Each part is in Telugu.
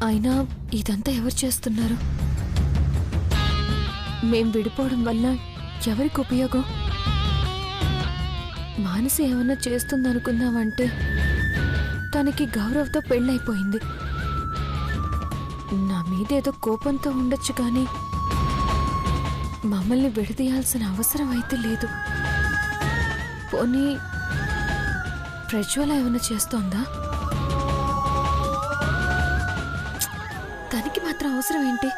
అయినా ఇదంతా ఎవరు చేస్తున్నారు? మేం విడిపోవడం వల్ల ఎవరికి ఉపయోగం? మానసి ఏమన్నా చేస్తుందనుకుందామంటే తనకి గౌరవ్తో పెళ్ళైపోయింది. నా మీదేదో కోపంతో ఉండొచ్చు కానీ మమ్మల్ని విడదీయాల్సిన అవసరం అయితే లేదు. పోనీ ప్రజ్వల ఏమన్నా చేస్తోందా? తనకి మాత్రం అవసరం ఏంటి?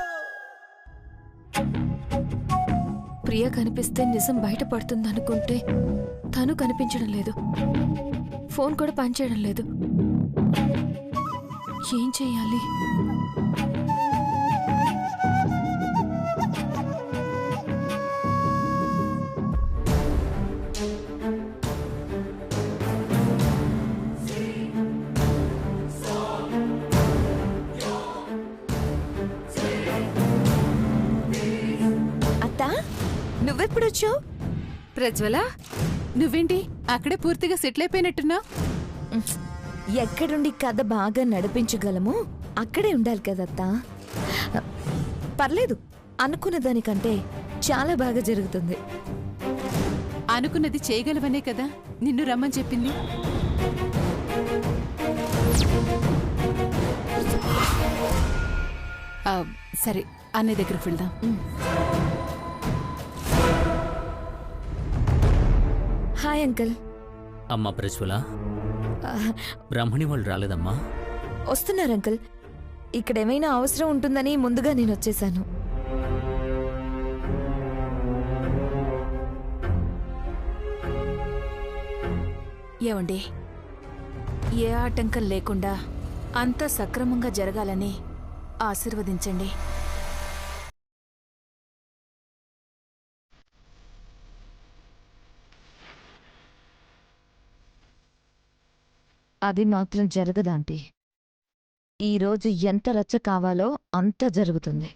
ప్రియ కనిపిస్తే నిజం బయటపడుతుందనుకుంటే తను కనిపించడం లేదు, ఫోన్ కూడా పనిచేయడం లేదు. ఏం చెయ్యాలి? నువ్వెప్పుడొచ్చావు? ప్రజ్వల, నువ్వేంటి అక్కడే పూర్తిగా సెటిల్ అయిపోయినట్టున్నా? ఎక్కడుండి కథ బాగా నడిపించగలము అక్కడే ఉండాలి కదత్తా. పర్లేదు, అనుకున్న దానికంటే చాలా బాగా జరుగుతుంది. అనుకున్నది చేయగలవనే కదా నిన్ను రమ్మని చెప్పింది. సరే, అన్నయ్య దగ్గరికి వెళ్దాం. Hi uncle. అమ్మా ప్రజ్వల, బ్రాహ్మణి వాళ్ళు రాలేదమ్మా? వస్తున్నారు అంకుల్. ఇక్కడేమైనా అవసరం ఉంటుందని ముందుగా నేను వచ్చేసాను. ఏమండి, ఏ ఆటంకం లేకుండా అంతా సక్రమంగా జరగాలని ఆశీర్వదించండి. అది మాత్రం జరగదాంటీ. ఈరోజు ఎంత రచ్చ కావాలో అంత జరుగుతుంది.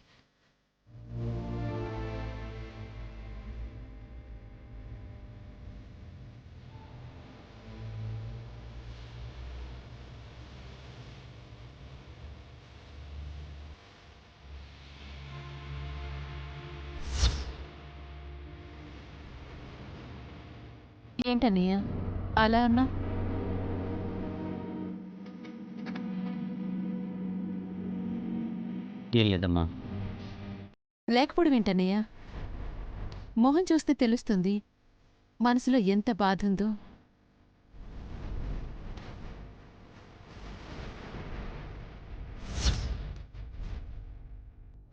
ఏంటన్నయ్య అలా అన్నా? ఏం లేదమ్మా. లేకపోవడం ఏంటన్నయ్య? మొహం చూస్తే తెలుస్తుంది మనసులో ఎంత బాధ ఉందో.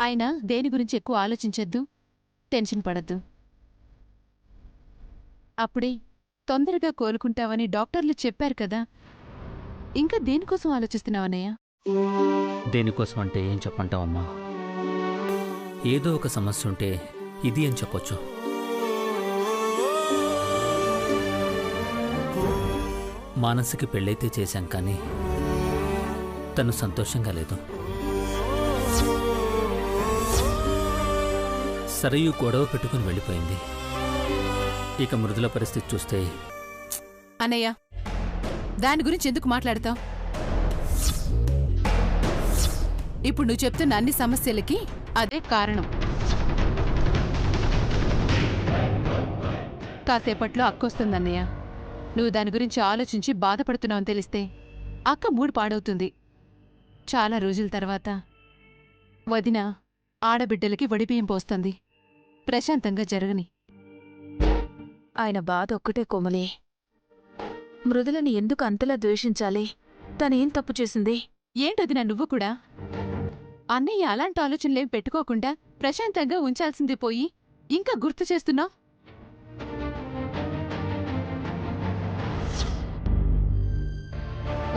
అయినా దేని గురించి ఎక్కువ ఆలోచించొద్దు, టెన్షన్ పడద్దు. అప్పుడే తొందరగా కోలుకుంటావని డాక్టర్లు చెప్పారు కదా. ఇంకా దేనికోసం ఆలోచిస్తున్నావన్నయ్య? దేనికోసం అంటే ఏం చెప్పంటావమ్మా? ఏదో ఒక సమస్య ఉంటే ఇది అని చెప్పొచ్చు. మానసికి పెళ్ళైతే చేశాం కానీ తను సంతోషంగా లేదు. సరయు గొడవ పెట్టుకుని వెళ్ళిపోయింది. ఇక మృదుల పరిస్థితి చూస్తే... అన్నయ్య, దాని గురించి ఎందుకు మాట్లాడతావు? ఇప్పుడు నువ్వు చెప్తున్న అన్ని సమస్యలకి అదే కారణం. కాసేపట్లో అక్కొస్తుందన్నయ్య. నువ్వు దాని గురించి ఆలోచించి బాధపడుతున్నావని తెలిస్తే అక్క మూడు పాడవుతుంది. చాలా రోజుల తర్వాత వదిన ఆడబిడ్డలకి వడిబియ్యం పోస్తుంది. ప్రశాంతంగా జరగని. ఆయన బాధ ఒక్కటే కోమలి. మృదులని ఎందుకు అంతలా ద్వేషించాలి? తనేం తప్పు చేసింది? ఏంటొదినా నువ్వు కూడా? అన్నయ్య అలాంటి ఆలోచనలేం పెట్టుకోకుండా ప్రశాంతంగా ఉంచాల్సింది పోయి ఇంకా గుర్తు చేస్తున్నావు.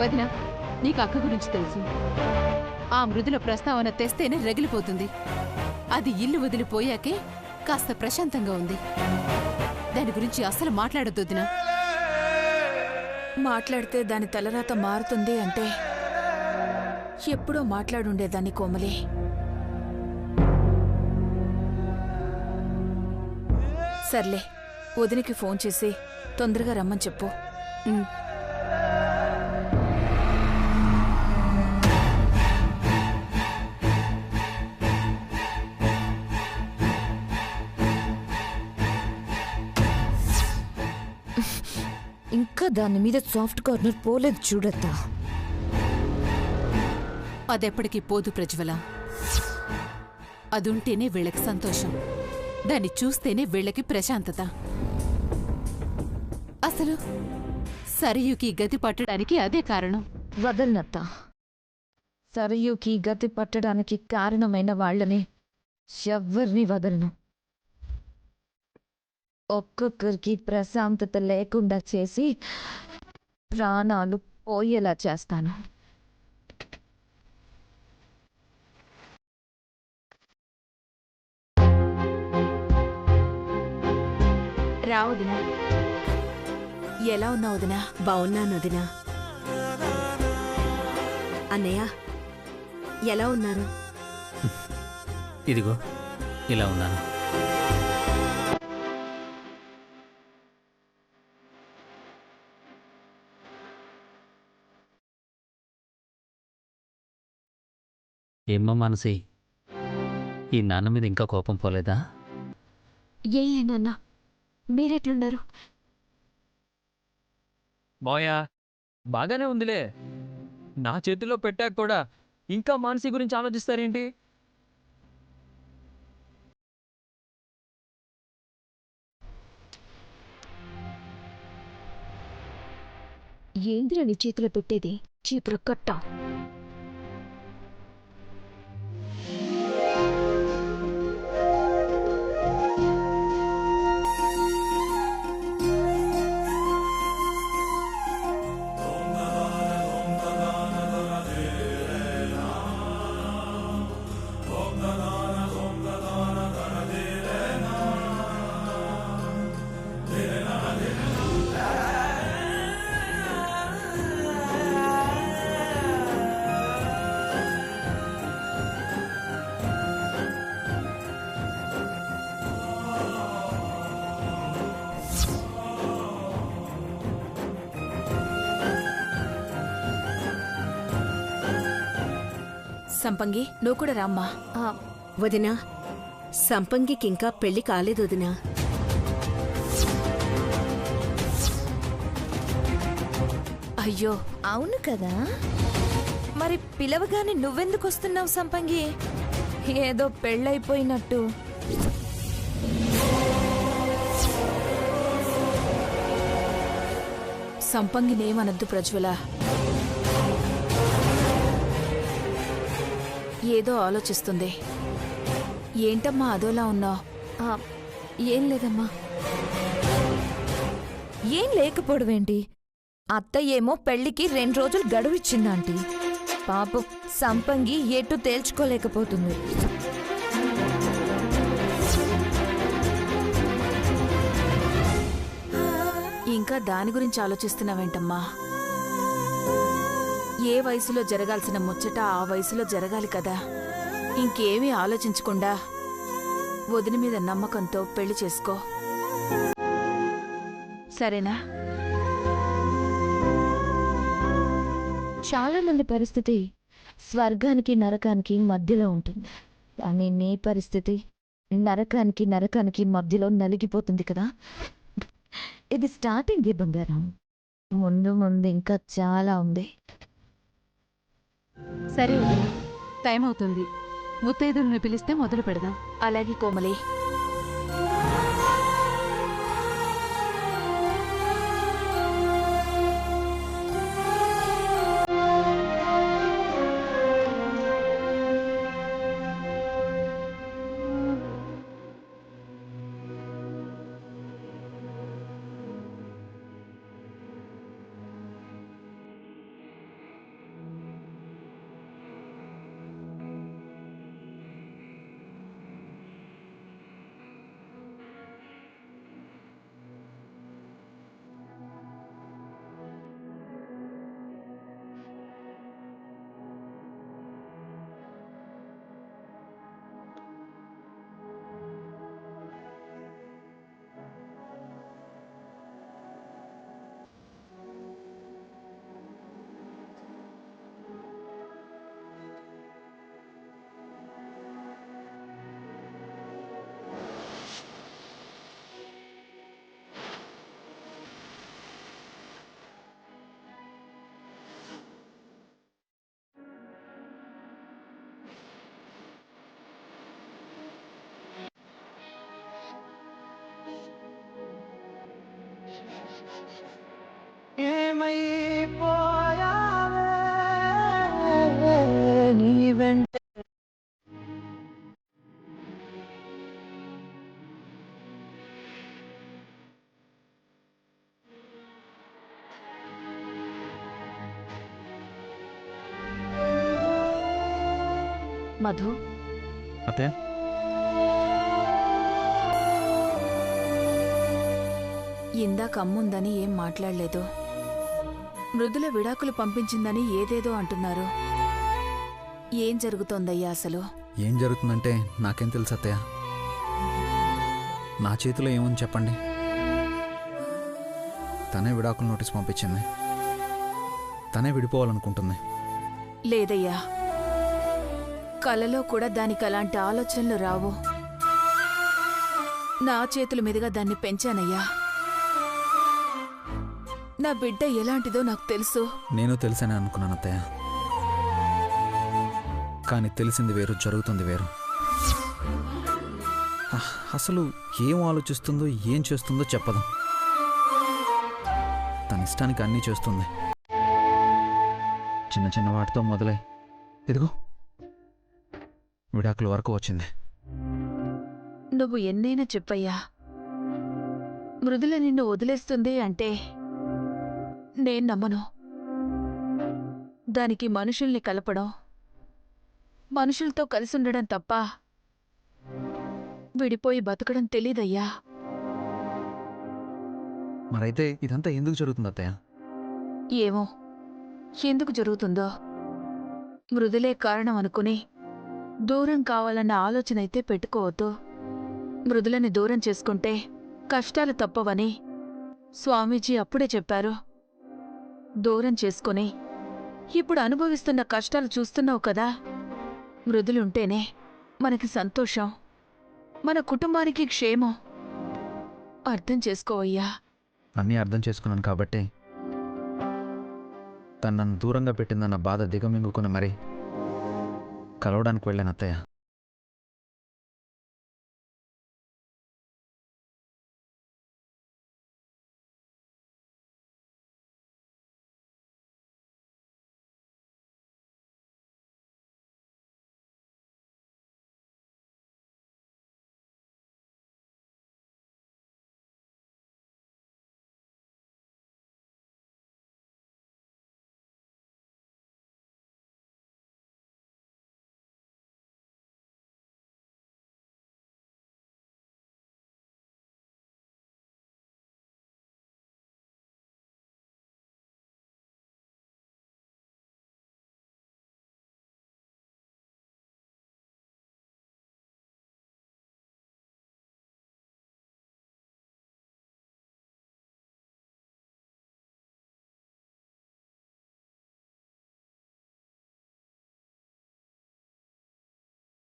వదినా, నీకు అక్క గురించి తెలుసు. ఆ మృదుల ప్రస్తావన తెస్తేనే రగిలిపోతుంది. అది ఇల్లు వదిలిపోయాకే కాస్త ప్రశాంతంగా ఉంది. దాని గురించి అస్సలు మాట్లాడొద్దు వదినా. మాట్లాడితే దాని తలరాత మారుతుంది అంటే ఎప్పుడో మాట్లాడుండేదాన్ని కోమలి. సర్లే, వదినికి ఫోన్ చేసి తొందరగా రమ్మని చెప్పు. ఇంకా దాని మీద సాఫ్ట్ కార్నర్ పోలేదు చూడత్తా. అదెప్పటికీ పోదు ప్రజ్వల. అదుంటేనే వీళ్ళకి సంతోషం, దాన్ని చూస్తేనే వీళ్ళకి ప్రశాంతత. అసలు సరయుకి గతి పట్టడానికి అదే కారణం. వదలనత్తా. సరయుకి గతి పట్టడానికి కారణమైన వాళ్ళని ఎవ్వరిని వదలను. ఒక్కొక్కరికి ప్రశాంతత లేకుండా చేసి ప్రాణాలు పోయేలా చేస్తాను. రా వదినా. ఎలా ఉన్నావు వదినా? బావున్నాను వదినా. అన్నయ్య ఎలా ఉన్నారు? ఇదిగో ఇలా ఉన్నాను. ఏమ్మా మానసి, ఈ నాన్న మీద ఇంకా కోపం పోలేదా? నాన్న మీరెట్లున్నారు? మాయా బాగానే ఉందిలే. నా చేతిలో పెట్టాక కూడా ఇంకా మానసి గురించి ఆలోచిస్తారేంటి? ఏంద్రా నీ చేతిలో పెట్టేది? చీపురు కట్ట. సంపంగి, నువ్వు కూడా రామ్మా. వదినా, సంపంగికి ఇంకా పెళ్లి కాలేదు వదినా. అయ్యో, అవును కదా, మరి పిలవగానే నువ్వెందుకు వస్తున్నావు సంపంగి? ఏదో పెళ్ళైపోయినట్టు. సంపంగినేమనద్దు ప్రజ్వల. ఏదో ఆలోచిస్తుంది. ఏంటమ్మా అదోలా ఉన్నావు? ఏం లేదమ్మా. ఏం లేకపోవడమేంటి? అత్త ఏమో పెళ్లికి 2 రోజులు గడువిచ్చిందాంటీ. పాపం సంపంగి ఎటు తేల్చుకోలేకపోతుంది. ఇంకా దాని గురించి ఆలోచిస్తున్నావేంటమ్మా? ఏ వయసులో జరగాల్సిన ముచ్చట ఆ వయసులో జరగాలి కదా. ఇంకేమీ ఆలోచించకుండా వదిన మీద నమ్మకంతో పెళ్లి చేసుకో, సరేనా? చాలా మంది పరిస్థితి స్వర్గానికి నరకానికి మధ్యలో ఉంటుంది. కానీ నీ పరిస్థితి నరకానికి మధ్యలో నలిగిపోతుంది కదా. ఇది స్టార్టింగ్ బంగారం. ముందు ముందు ఇంకా చాలా ఉంది. సరే వదినా, టైం అవుతుంది. ముత్తైదుల్ని పిలిస్తే మొదలు పెడదాం. అలాగే కోమలి. మధు, అత్తయ్య ఇందాక అమ్ముందని ఏం మాట్లాడలేదు. మృదుల విడాకులు పంపించిందని ఏదేదో అంటున్నారు. ఏం జరుగుతోందయ్యా అసలు? ఏం జరుగుతుందంటే నాకేం తెలుసు అత్తయ్య. నా చేతిలో ఏముంది చెప్పండి. తనే విడాకుల నోటీస్ పంపించింది. తనే విడిపోవాలనుకుంటుంది. లేదయ్యా, కలలో కూడా దానికి అలాంటి ఆలోచనలు రావు. నా చేతుల మీదుగా దాన్ని పెంచానయ్యా. నా బిడ్డ ఎలాంటిదో నాకు తెలుసు. నేను తెలుసని అనుకున్నాను అత్తయ్య. కానీ తెలిసింది వేరు, జరుగుతుంది వేరు. అసలు ఏం ఆలోచిస్తుందో ఏం చేస్తుందో చెప్పదు. తన ఇష్టానికి అన్నీ చేస్తుంది. చిన్న చిన్న వాటితో మొదలై ఇదిగో విడాకుల వరకు వచ్చింది. నువ్వు ఎన్నైనా చెప్పయ్యా, మృదుల నిన్ను వదిలేస్తుంది అంటే నేను నమ్మను. దానికి మనుషుల్ని కలపడం, మనుషులతో కలిసుండడం తప్ప విడిపోయి బతకడం తెలీదయ్యా. మరైతే ఇదంతా ఎందుకు జరుగుతుంది అత్తయ్య? ఏమో ఎందుకు జరుగుతుందో. మృదులే కారణం అనుకుని దూరం కావాలన్న ఆలోచన అయితే పెట్టుకోవద్దు. మృదులని దూరం చేసుకుంటే కష్టాలు తప్పవని స్వామీజీ అప్పుడే చెప్పారు. దూరం చేసుకుని ఇప్పుడు అనుభవిస్తున్న కష్టాలు చూస్తున్నావు కదా. మృదులుంటేనే మనకి సంతోషం, మన కుటుంబానికి క్షేమం. అర్థం చేసుకోవయ్యా. అన్నీ అర్థం చేసుకున్నాను కాబట్టి తను నన్ను దూరంగా పెట్టిందన్న బాధ దిగమింగుకుని మరి కలవడానికి వెళ్ళాను అత్తయ్య.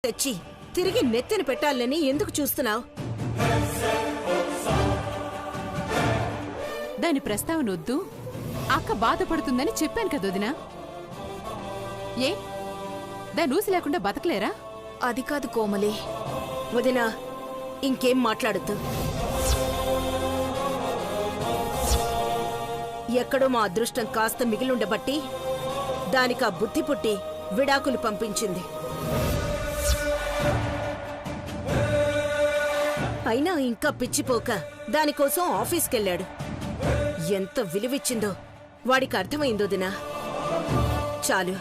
తెచ్చి తిరిగి నెత్తిన పెట్టాలని ఎందుకు చూస్తున్నావు? దాని ప్రస్తావన వద్దు. అక్క బాధపడుతుందని చెప్పాను కదా వదినా. ఏ దాని ఊసి లేకుండా బతకలేరా? అది కాదు కోమలి. వదినా, ఇంకేం మాట్లాడద్దు. ఎక్కడో మా అదృష్టం కాస్త మిగిలుండబట్టి దానికి ఆ బుద్ధి పుట్టి విడాకులు పంపించింది. అయినా ఇంకా పిచ్చిపోక దానికోసం ఆఫీస్కెళ్ళాడు. ఎంత విలువిచ్చిందో వాడికి అర్థమైందో దినా. చాలు.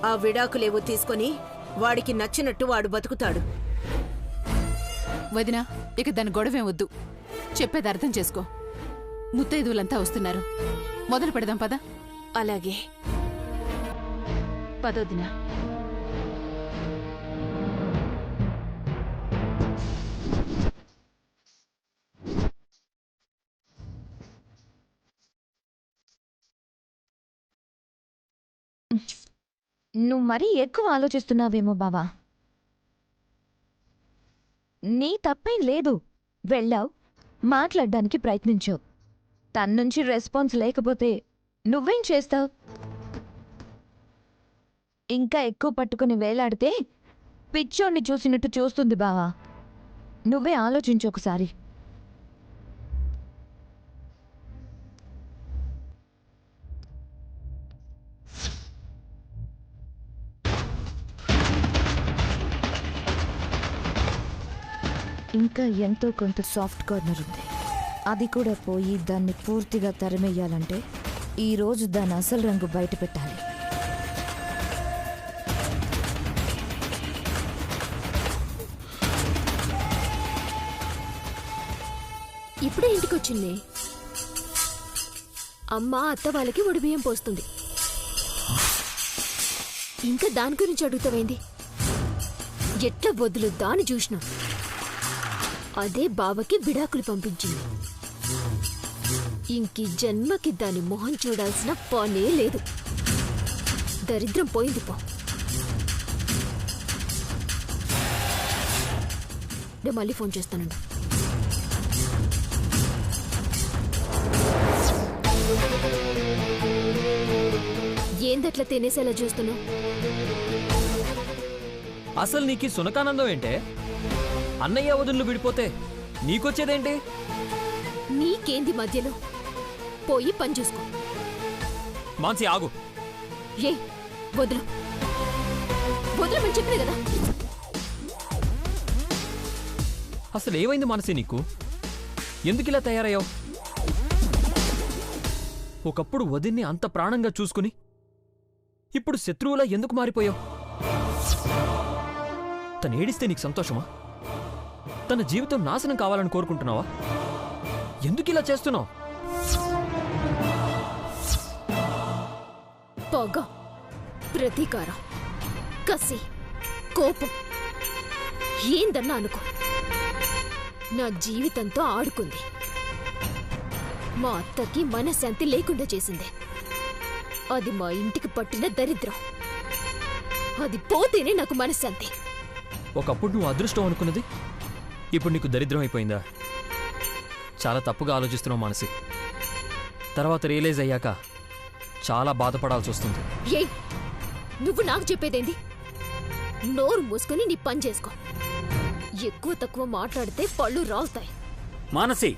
ఆ విడాకులేవో తీసుకొని వాడికి నచ్చినట్టు వాడు బతుకుతాడు. వదినా, ఇక దాని గొడవేం వద్దు. చెప్పేది అర్థం చేసుకో. ముత్తైదువులంతా వస్తున్నారు. మొదలు పెడదాం పద. అలాగే పదోదినా. నువ్వు మరీ ఎక్కువ ఆలోచిస్తున్నావేమో బావా. నీ తప్పేం లేదు. వెళ్ళావు, మాట్లాడడానికి ప్రయత్నించావు. తన్నుంచి రెస్పాన్స్ లేకపోతే నువ్వేం చేస్తావు? ఇంకా ఎక్కువ పట్టుకుని వేలాడితే పిచ్చోణ్ణి చూసినట్టు చూస్తుంది బావా. నువ్వే ఆలోచించు ఒకసారి. ఇంకా ఎంతో కొంత సాఫ్ట్ కార్నర్ ఉంది. అది కూడా పోయి దాన్ని పూర్తిగా తరిమేయాలంటే ఈరోజు దాని అసలు రంగు బయట పెట్టాలి. ఇప్పుడే ఇంటికొచ్చింది. అమ్మ అత్త వాళ్ళకి ఒడిబియ్యం పోస్తుంది. ఇంకా దాని గురించి అడుగుతావేంది? ఎట్లా వదులు దాని చూసిన అదే బావకి విడాకులు పంపించింది. ఇంకి జన్మకి దాని మొహం చూడాల్సిన పనే లేదు. దరిద్రం పోయింది పో. నేను మళ్ళీ ఫోన్ చేస్తానండి. ఏందట్లా తినేసేలా చూస్తున్నావు? అసలు నీకు సునకానందం ఏంటే? అన్నయ్య వదులు విడిపోతే నీకొచ్చేదేంటి? నీకేంది మధ్యలో? పోయి పని చూసుకో. మాన్సి ఆగు. ఏ వదులు వదులమని చెప్పిన కదా. అసలు ఏమైంది మానసి నీకు? ఎందుకు ఇలా తయారయ్యావు? ఒకప్పుడు వదిన్ని అంత ప్రాణంగా చూసుకుని ఇప్పుడు శత్రువులా ఎందుకు మారిపోయావు? తను ఏడిస్తే నీకు సంతోషమా? తన జీవితం నాశనం కావాలని కోరుకుంటున్నావా? ఎందుకు ఇలా చేస్తున్నావు? పొగ, ప్రతీకారం, కసి, కోపం ఏందన్నా అనుకో, నా జీవితంతో ఆడుకుంది. మా అత్తకి మనశ్శాంతి లేకుండా చేసింది. అది మా ఇంటికి పట్టిన దరిద్రం. అది పోతేనే నాకు మనశ్శాంతి. ఒకప్పుడు నువ్వు అదృష్టం అనుకున్నది ఇప్పుడు నీకు దరిద్రం అయిపోయిందా? చాలా తప్పుగా ఆలోచిస్తున్నావు మానసి. తర్వాత రియలైజ్ అయ్యాక చాలా బాధపడాల్సి వస్తుంది. ఏ నువ్వు నాకు చెప్పేదేంది? నోరు మూసుకొని నీ పని చేసుకో. ఎక్కువ తక్కువ మాట్లాడితే పళ్ళు రాలుతాయి. మానసి,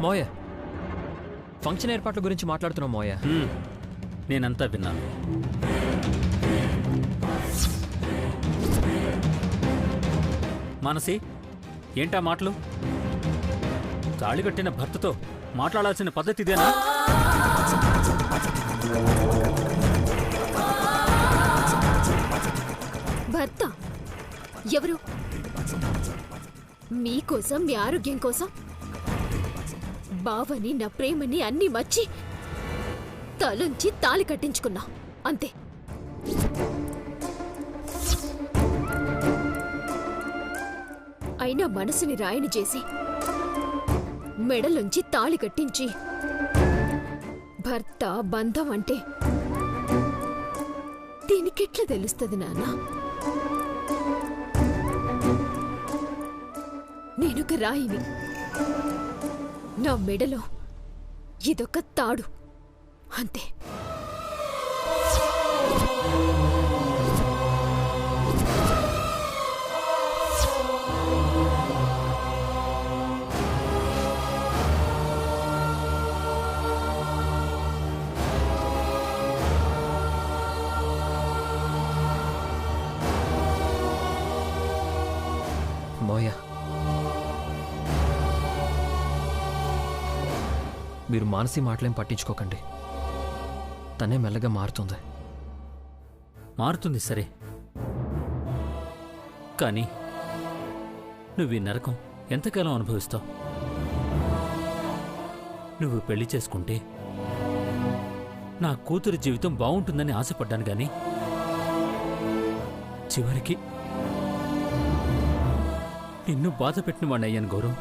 మోయ, ఫంక్షన్ ఏర్పాట్ల గురించి మాట్లాడుతున్నావు మోయ. నేనంతా విన్నాను. మానసి, ఏంటా మాటలు? తాళిగట్టిన భర్తతో మాట్లాడాల్సిన పద్ధతి ఇదేనా? భర్త ఎవరు? మీకోసం, మీ ఆరోగ్యం కోసం బావని, నా ప్రేమని అన్నీ మర్చి తలుంచి తాళి కట్టించుకున్నా అంతే. అయినా మనసుని రాయని చేసి మెడలోంచి తాళి కట్టించి భర్త బంధం అంటే దీనికెట్లా తెలుస్తుంది నాన్న? నేనొక రాయిని, నా మెడలో ఇదొక తాడు అంతే. మోయ, మీరు మానసి మాటలేం పట్టించుకోకండి. తనే మెల్లగా మారుతుంది. మారుతుంది సరే, కానీ నువ్వు ఈ నరకం ఎంతకాలం అనుభవిస్తావు? నువ్వు పెళ్లి చేసుకుంటే నా కూతురి జీవితం బాగుంటుందని ఆశపడ్డాను గాని చివరికి నిన్ను బాధ పెట్టిన వాడిని అయ్యాను గౌరవ్.